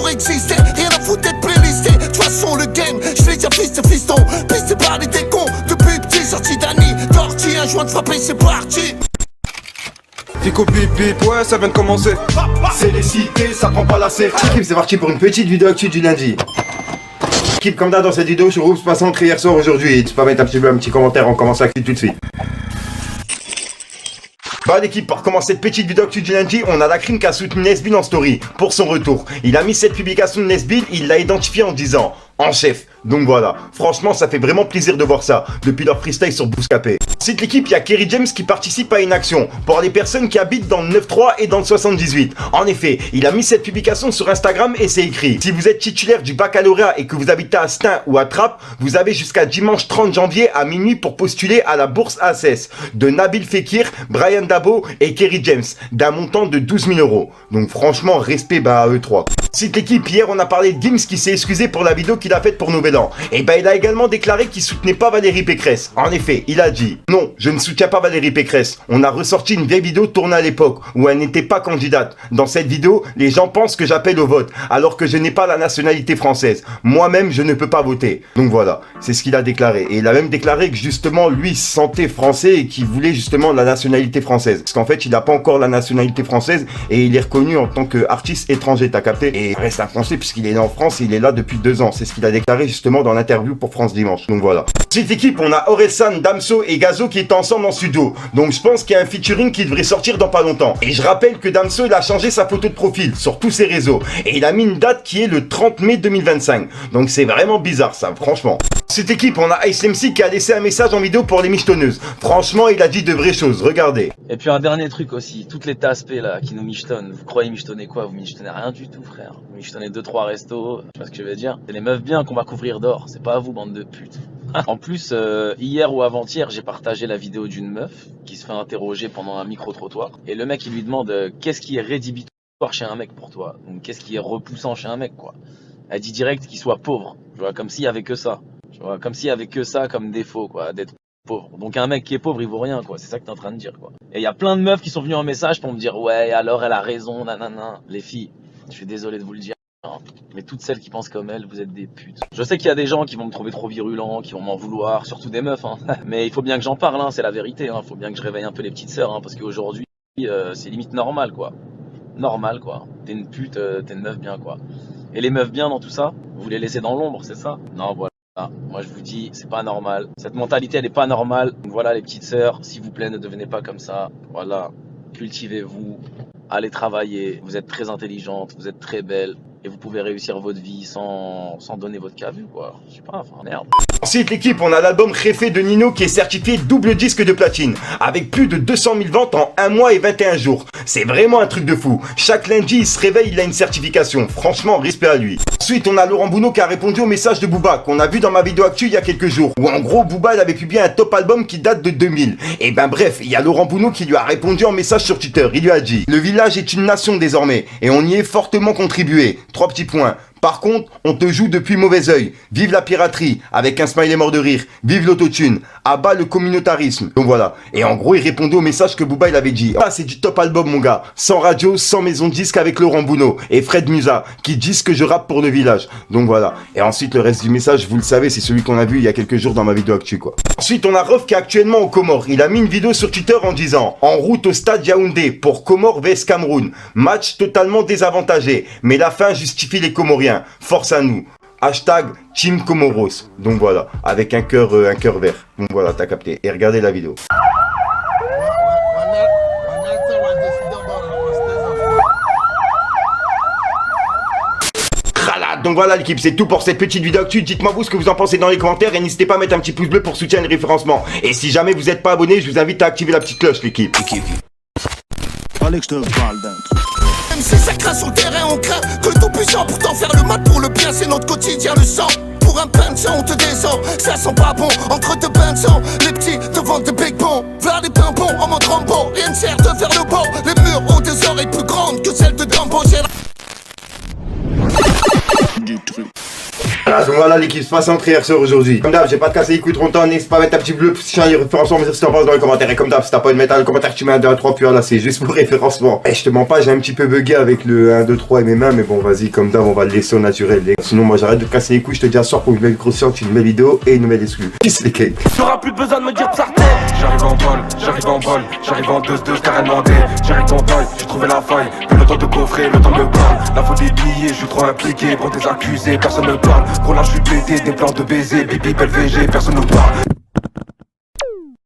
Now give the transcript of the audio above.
pour exister. Rien à foutre d'être playlisté. De toute façon le game, je l'ai déjà fiston. Pisté par les décons. Depuis petit sorti d'Annie, Dorty, un joint de frapper, c'est parti. Fico bip bip, ouais ça vient de commencer. C'est les cités, ça prend pas la serre. C'est parti pour une petite vidéo actu du lundi. Équipe comme d'hab dans cette vidéo sur Oups passant hier soir aujourd'hui. Tu peux mettre un petit commentaire, on commence l'actu tout de suite. Bah l'équipe, pour commencer cette petite vidéo actu du lundi, on a la crime qui a soutenu Nesbill en story pour son retour. Il a mis cette publication de Nesbill, il l'a identifié en disant en chef. Donc voilà, franchement ça fait vraiment plaisir de voir ça depuis leur freestyle sur Bouscapé. Ensuite l'équipe, il y a Kerry James qui participe à une action pour les personnes qui habitent dans le 9-3 et dans le 78. En effet, il a mis cette publication sur Instagram et c'est écrit: si vous êtes titulaire du baccalauréat et que vous habitez à Stein ou à Trappes, vous avez jusqu'à dimanche 30 janvier à minuit pour postuler à la bourse ACES de Nabil Fekir, Brian Dabo et Kerry James d'un montant de 12 000 €. Donc franchement, respect à eux trois. Ensuite l'équipe, hier on a parlé de Gims qui s'est excusé pour la vidéo qu'il a faite pour Nouvel An. Et il a également déclaré qu'il soutenait pas Valérie Pécresse. En effet, il a dit: non, je ne soutiens pas Valérie Pécresse. On a ressorti une vieille vidéo tournée à l'époque où elle n'était pas candidate. Dans cette vidéo, les gens pensent que j'appelle au vote alors que je n'ai pas la nationalité française. Moi-même, je ne peux pas voter. Donc voilà, c'est ce qu'il a déclaré. Et il a même déclaré que justement, lui se sentait français et qu'il voulait justement la nationalité française. Parce qu'en fait, il n'a pas encore la nationalité française et il est reconnu en tant qu'artiste étranger, t'as capté? Et il reste un français puisqu'il est né en France et il est là depuis 2 ans. C'est ce qu'il a déclaré justement dans l'interview pour France Dimanche. Donc voilà. Cette équipe, on a Orelsan, Damso et Gazo qui étaient ensemble en studio. Donc je pense qu'il y a un featuring qui devrait sortir dans pas longtemps. Et je rappelle que Damso, il a changé sa photo de profil sur tous ses réseaux. Et il a mis une date qui est le 30 mai 2025. Donc c'est vraiment bizarre ça, franchement. Cette équipe, on a Ice MC qui a laissé un message en vidéo pour les michetonneuses. Franchement, il a dit de vraies choses, regardez. Et puis un dernier truc aussi, toutes les taspées là qui nous michetonnent, vous croyez michetonner quoi? Vous michetonnez rien du tout frère. Vous michetonnez 2-3 restos, tu vois ce que je veux dire? C'est les meufs bien qu'on va couvrir d'or, c'est pas à vous bande de putes. En plus, hier ou avant-hier, j'ai partagé la vidéo d'une meuf qui se fait interroger pendant un micro-trottoir. Et le mec il lui demande qu'est-ce qui est rédhibitoire chez un mec pour toi? Donc qu'est-ce qui est repoussant chez un mec quoi? Elle dit direct qu'il soit pauvre, tu vois, comme s'il y avait que ça. Tu vois, comme s'il y avait que ça comme défaut quoi, d'être pauvre. Donc un mec qui est pauvre il vaut rien quoi, c'est ça que t'es en train de dire quoi. Et il y a plein de meufs qui sont venues en message pour me dire ouais alors elle a raison, nanana. Les filles, je suis désolé de vous le dire, mais toutes celles qui pensent comme elle, vous êtes des putes. Je sais qu'il y a des gens qui vont me trouver trop virulent, qui vont m'en vouloir, surtout des meufs, hein. Mais il faut bien que j'en parle, hein, c'est la vérité, hein. Faut bien que je réveille un peu les petites sœurs, hein, parce qu'aujourd'hui, c'est limite normal, quoi. Normal, quoi. T'es une pute, t'es une meuf bien, quoi. Et les meufs bien dans tout ça, vous les laissez dans l'ombre, c'est ça? Non, voilà. Moi je vous dis, c'est pas normal. Cette mentalité, elle est pas normale. Donc voilà les petites sœurs, s'il vous plaît, ne devenez pas comme ça. Voilà, cultivez-vous, allez travailler. Vous êtes très intelligente, vous êtes très belle. Et vous pouvez réussir votre vie sans donner votre cas vu, quoi. Je sais pas, enfin merde. Ensuite l'équipe, on a l'album Réfé de Nino qui est certifié double disque de platine avec plus de 200 000 ventes en 1 mois et 21 jours. C'est vraiment un truc de fou. Chaque lundi il se réveille, il a une certification. Franchement, respect à lui. Ensuite on a Laurent Bounot qui a répondu au message de Booba qu'on a vu dans ma vidéo actuelle il y a quelques jours. Où en gros Booba il avait publié un top album qui date de 2000. Et ben bref, il y a Laurent Bounot qui lui a répondu en message sur Twitter. Il lui a dit: le village est une nation désormais et on y est fortement contribué. 3 petits points. Par contre, on te joue depuis mauvais oeil. Vive la piraterie, avec un smiley mort de rire. Vive l'autotune. Abat le communautarisme. Donc voilà. Et en gros, il répondait au message que Booba il avait dit. Ah, c'est du top album, mon gars. Sans radio, sans maison de disque avec Laurent Bounot et Fred Musa, qui disent que je rappe pour le village. Donc voilà. Et ensuite, le reste du message, vous le savez, c'est celui qu'on a vu il y a quelques jours dans ma vidéo actuelle, quoi. Ensuite, on a Rof qui est actuellement aux Comores. Il a mis une vidéo sur Twitter en disant: en route au stade Yaoundé pour Comores vs Cameroun. Match totalement désavantagé. Mais la fin justifie les Comoriens. Force à nous. Hashtag Team Comoros. Donc voilà, avec un cœur vert. Donc voilà, t'as capté. Et regardez la vidéo. Donc voilà l'équipe, c'est tout pour cette petite vidéo actu. Dites-moi vous ce que vous en pensez dans les commentaires et n'hésitez pas à mettre un petit pouce bleu pour soutenir le référencement. Et si jamais vous n'êtes pas abonné, je vous invite à activer la petite cloche l'équipe. Fallait que je te parle d'un truc. Même si ça craint sur le terrain, on craint que le tout puissant. Pourtant faire le mal pour le bien, c'est notre quotidien, le sang. Pour un pain de sang, on te descend. Ça sent pas bon, entre deux pains de sang. Les petits te vendent des big bons. Vers les pains bons, en mode Rambo. Rien ne sert de faire le bon. Les murs ont des oreilles plus grandes que celles de Dumbo. Du truc. Ah, donc voilà l'équipe se passe entrer RSR aujourd'hui. Comme d'hab, j'ai pas de casser les couilles trop longtemps, n'hésite pas à mettre un petit bleu pour si un référencement, me dire ce que t'en penses dans les commentaires. Et comme d'hab, si t'as pas de mettre dans les commentaires, tu mets un 2, 1, 3, puis là c'est juste pour référencement. Et je te mens pas, j'ai un petit peu bugué avec le 1, 2, 3 et mes mains, mais bon, vas-y, comme d'hab, on va le laisser au naturel. Sinon, moi j'arrête de casser les couilles, je te dis à soir pour une nouvelle grosse séance, une nouvelle vidéo et une nouvelle exclue. Peace les cakes. T'auras plus besoin de me dire Psarté. J'arrive en bol, j'arrive en bol, j'arrive en 2-2, carrément D. J'arrive en taille, j'ai trouvé la faille. Plus le temps de coffrer, le temps me parle. La faute des billets, je suis trop impliqué. Pour des accusés, personne me parle. Gros là, je suis pété, des plans de baiser. Bibi, belle VG, personne nous parle.